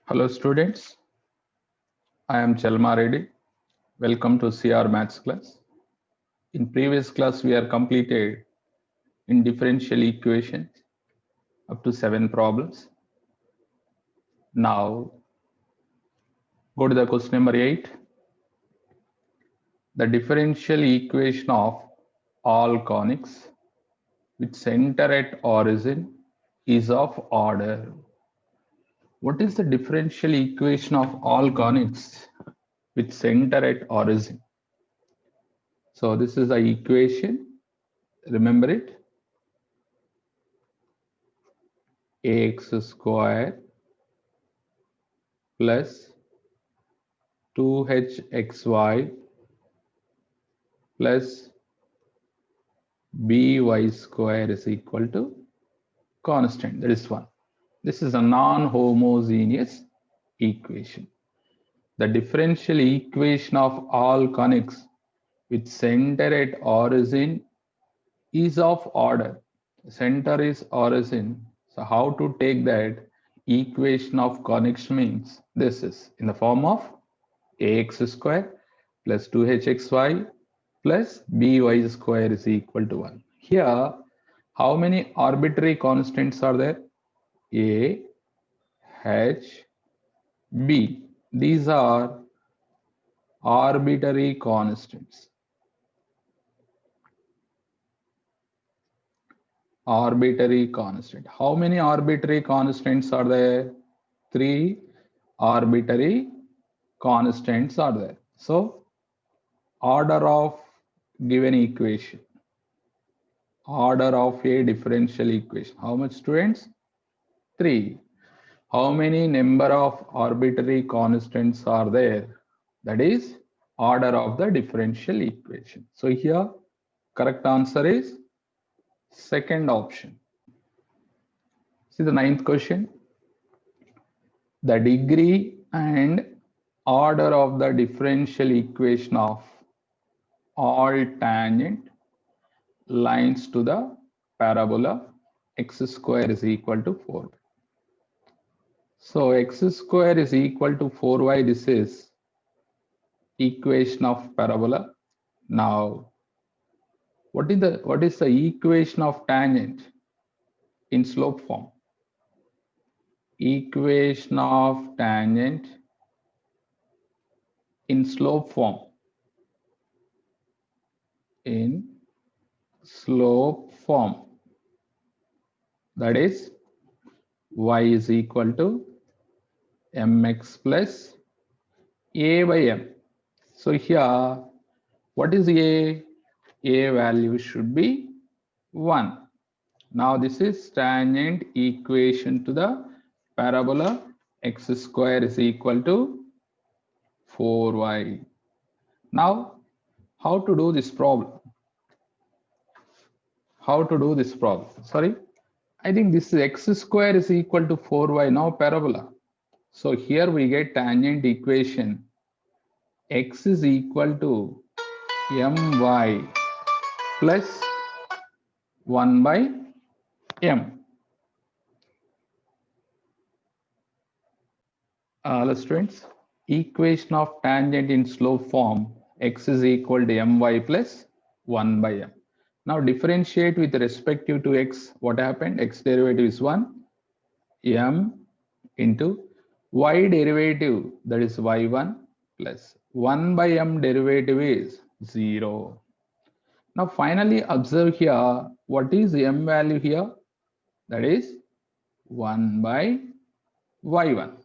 Hello students, I am Chelma Reddy. Welcome to CR Maths class. In previous class we are completed in differential equations up to 7 problems. Now go to the question number 8. The differential equation of all conics with center at origin is of order. What is the differential equation of all conics with center at origin? So this is the equation. Remember it. Ax square plus 2hxy plus by square is equal to constant. That is 1. This is a non-homogeneous equation. The differential equation of all conics with center at origin is of order. Center is origin. So how to take that equation of conics means this is in the form of ax square plus 2hxy plus by square is equal to 1. Here, how many arbitrary constants are there? A, H, B. These are arbitrary constants. Arbitrary constant. How many arbitrary constants are there? 3 arbitrary constants are there. So, order of given equation. Order of a differential equation. How much students? 3. How many number of arbitrary constants are there? That is order of the differential equation. So here correct answer is second option. See the ninth question. The degree and order of the differential equation of all tangent lines to the parabola x square is equal to 4. So x square is equal to 4y. This is equation of parabola. Now, what is the equation of tangent in slope form? Equation of tangent in slope form. In slope form. That is y is equal to mx plus a by m. So here, what is a? A value should be 1. Now this is tangent equation to the parabola x square is equal to 4y. Now, how to do this problem? How to do this problem? Sorry, I think this is x square is equal to 4y, now parabola. So here we get tangent equation x is equal to my plus 1 by m. Hello students, equation of tangent in slope form x is equal to my plus 1 by m. Now differentiate with respect to x. What happened? X derivative is 1, m into y derivative, that is y1 plus 1 by m derivative is 0. Now finally observe here, what is m value here? That is 1 by y1.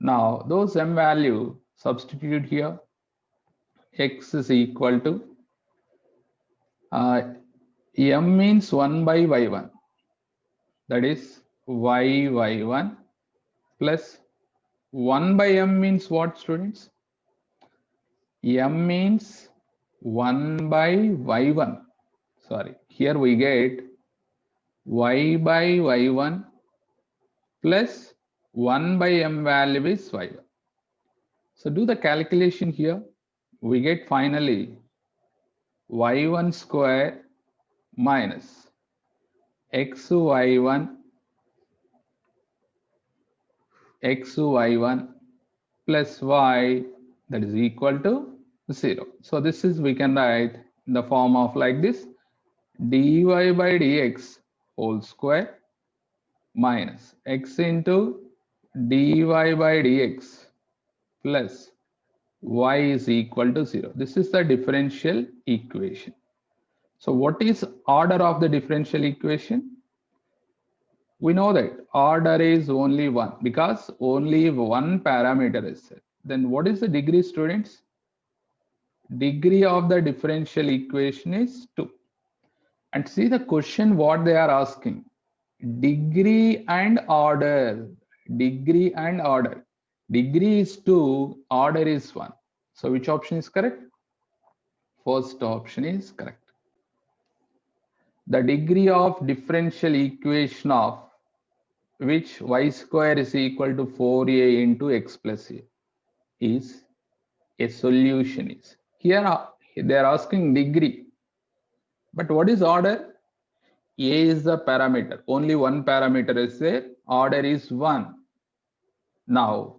Now those m value substitute here. X is equal to m means 1 by y1, that is y1 plus 1 by m means what, students? M means 1 by y1. Sorry, here we get y by y1 plus 1 by m value is y1. So do the calculation here. We get finally y1 square minus xy1 xy1 plus y that is equal to 0. So this is, we can write in the form of like this, dy by dx whole square minus x into dy by dx plus y is equal to 0. This is the differential equation. So what is order of the differential equation? We know that order is only one because only one parameter is set. Then what is the degree, students? Degree of the differential equation is 2. And see the question what they are asking. Degree and order. Degree and order. Degree is 2, order is 1. So which option is correct? First option is correct. The degree of differential equation of which y square is equal to 4a into x plus a is a solution is. Here they are asking degree. But what is order? A is the parameter. Only one parameter is there. Order is 1. Now,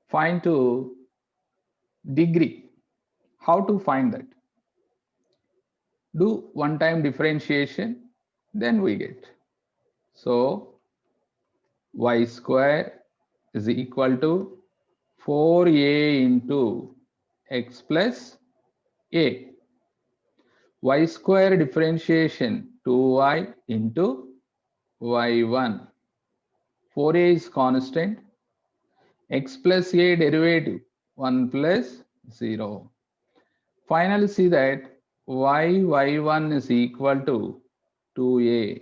find to degree. How to find that? Do one-time differentiation, then we get. So, y square is equal to 4a into x plus a. Y square differentiation 2y into y1. 4a is constant. X plus a derivative 1 plus 0. Finally, see that y1 is equal to 2a.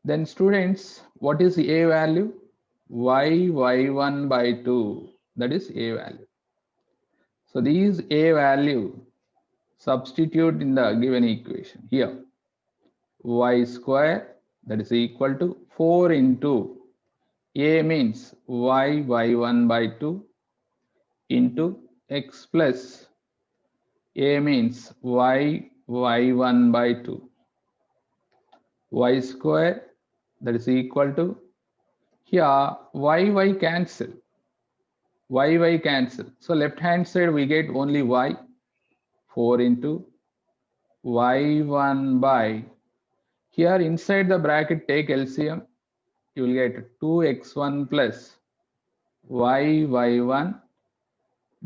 Then students, what is a value? y1 by 2, that is a value. So these a value substitute in the given equation here. Y square that is equal to 4 into a means y1 by 2 into x plus a means y1 by 2. Y square that is equal to, here y cancel. Y cancel. So left hand side we get only y. 4 into y1 by, here inside the bracket take LCM. You will get 2x1 plus y1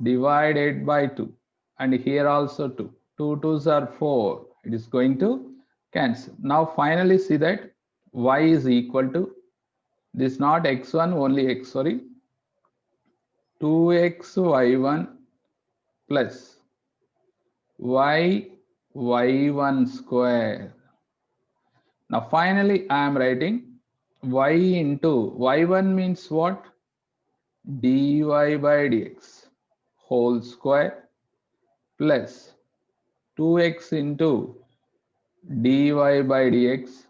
divided by 2. And here also 2. 2 2s are 4. It is going to cancel. Now finally see that y is equal to, this not x1 only x, sorry, 2x y1 plus y1 square. Now finally I am writing y into y1 means what? Dy by dx whole square plus 2x into dy by dx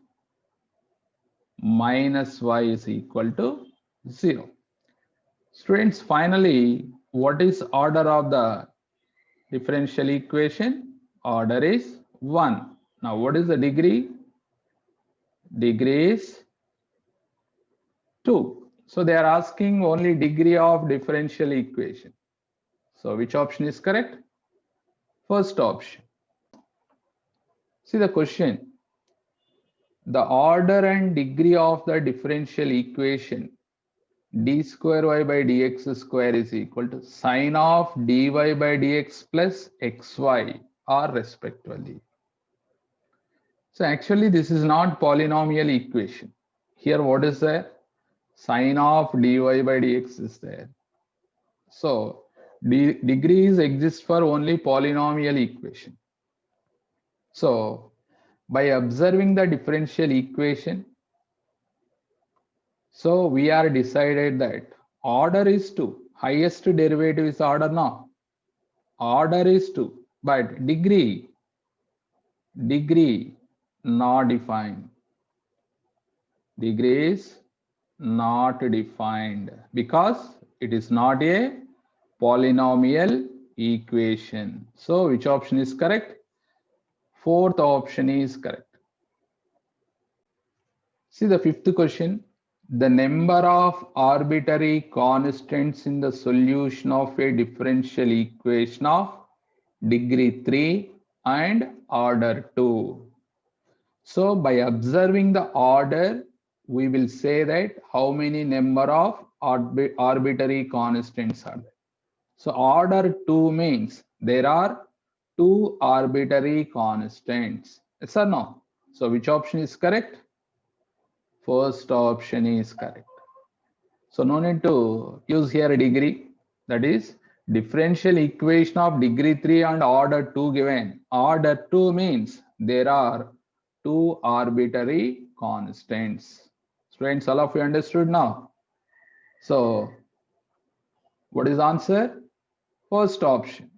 minus y is equal to 0. Students, finally, what is order of the differential equation? Order is 1. Now, what is the degree? Degree is 2. So, they are asking only degree of differential equation. So, which option is correct? First option. See the question. The order and degree of the differential equation d square y by dx square is equal to sine of dy by dx plus xy are respectively. So actually this is not polynomial equation. Here what is there? Sine of dy by dx is there. So degrees exist for only polynomial equation. So by observing the differential equation, so we are decided that order is 2. Highest derivative is order now. Order is 2, but degree not defined. Degree is not defined because it is not a polynomial equation. So which option is correct? Fourth option is correct. See the fifth question. The number of arbitrary constants in the solution of a differential equation of degree 3 and order 2. So by observing the order, we will say that how many number of arbitrary constants are there. So order 2 means there are 2 arbitrary constants. Yes or no? So which option is correct? First option is correct. So no need to use here a degree. That is differential equation of degree 3 and order 2 given. Order 2 means there are 2 arbitrary constants. Students, all of you understood now? So what is answer? First option.